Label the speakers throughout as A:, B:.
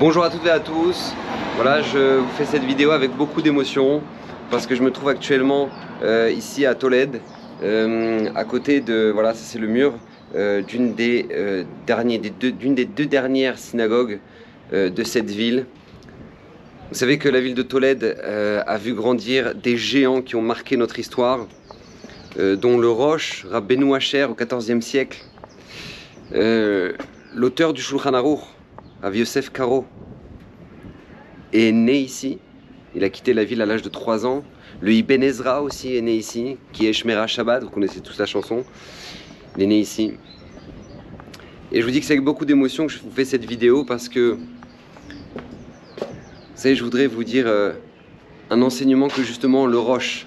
A: Bonjour à toutes et à tous, voilà, je vous fais cette vidéo avec beaucoup d'émotion parce que je me trouve actuellement ici à Tolède, à côté de, voilà, ça c'est le mur d'une des deux dernières synagogues de cette ville. Vous savez que la ville de Tolède a vu grandir des géants qui ont marqué notre histoire, dont le Rosh Rabbeinu Asher au XIVe siècle, l'auteur du Shulchan Aruch, Rav Yosef Karo, est né ici. Il a quitté la ville à l'âge de 3 ans. Le Ibn Ezra aussi est né ici, qui est Shmera Shabbat, vous connaissez tous la chanson. Il est né ici. Et je vous dis que c'est avec beaucoup d'émotion que je vous fais cette vidéo parce que, vous savez, je voudrais vous dire un enseignement que justement le Rosh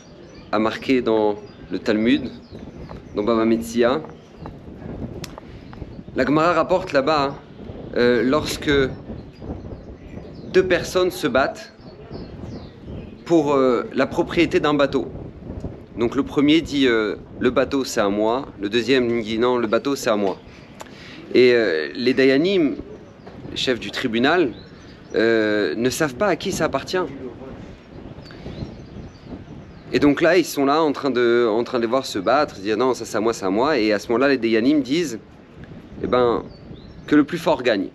A: a marqué dans le Talmud, dans Baba Metzia. La Gemara rapporte là-bas, lorsque deux personnes se battent pour la propriété d'un bateau. Donc le premier dit le bateau c'est à moi, le deuxième dit non, le bateau c'est à moi. Et les Dayanim, les chefs du tribunal, ne savent pas à qui ça appartient. Et donc là ils sont là en train de les voir se battre, dire non ça c'est à moi, c'est à moi. Et à ce moment-là les Dayanim disent eh ben, que le plus fort gagne.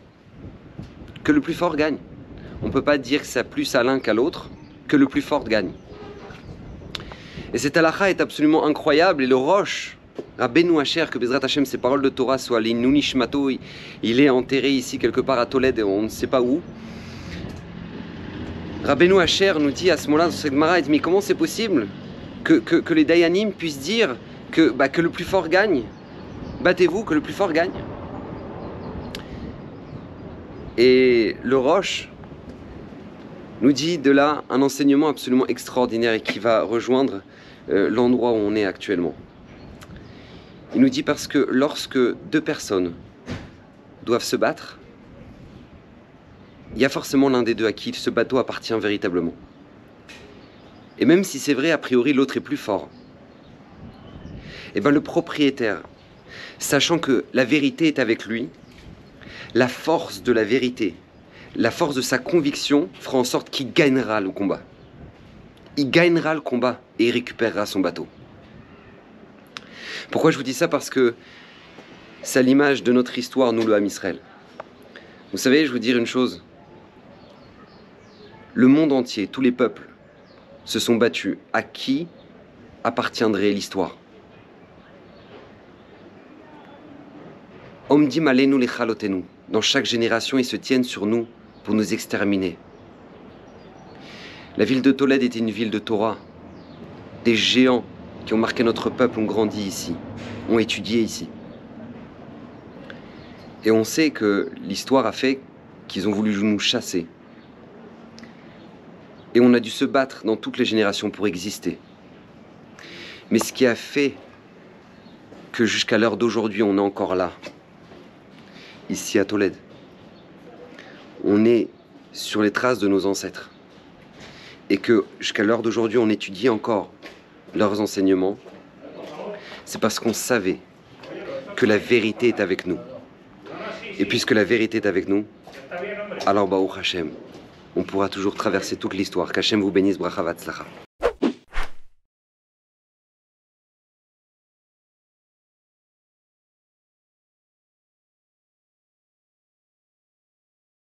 A: Que le plus fort gagne. On ne peut pas dire que ça plus à l'un qu'à l'autre, que le plus fort gagne. Et cette halakha est absolument incroyable. Et le Rosh, Rabbeinu Asher, que Bezrat Hashem, ses paroles de Torah soient l'Innu Nishmato, il est enterré ici quelque part à Tolède, et on ne sait pas où. Rabbeinu Asher nous dit à ce moment-là, dans cette Gemara, il dit mais comment c'est possible que les Dayanim puissent dire que le plus fort gagne? Battez-vous, que le plus fort gagne. Et le Rosh nous dit de là un enseignement absolument extraordinaire et qui va rejoindre l'endroit où on est actuellement. Il nous dit parce que lorsque deux personnes doivent se battre, il y a forcément l'un des deux à qui ce bateau appartient véritablement. Et même si c'est vrai, a priori l'autre est plus fort, et bien le propriétaire, sachant que la vérité est avec lui, la force de la vérité, la force de sa conviction fera en sorte qu'il gagnera le combat. Il gagnera le combat et il récupérera son bateau. Pourquoi je vous dis ça? Parce que c'est à l'image de notre histoire, nous le Ham Israël. Vous savez, je vais vous dire une chose. Le monde entier, tous les peuples, se sont battus. À qui appartiendrait l'histoire? Omdim alenu lechalotenu. Dans chaque génération, ils se tiennent sur nous pour nous exterminer. La ville de Tolède était une ville de Torah. Des géants qui ont marqué notre peuple ont grandi ici, ont étudié ici. Et on sait que l'histoire a fait qu'ils ont voulu nous chasser. Et on a dû se battre dans toutes les générations pour exister. Mais ce qui a fait que jusqu'à l'heure d'aujourd'hui, on est encore là, ici à Tolède, on est sur les traces de nos ancêtres. Et que jusqu'à l'heure d'aujourd'hui, on étudie encore leurs enseignements, c'est parce qu'on savait que la vérité est avec nous. Et puisque la vérité est avec nous, alors Baruch Hashem, on pourra toujours traverser toute l'histoire. Qu'Hashem vous bénisse, bracha vatzlacha.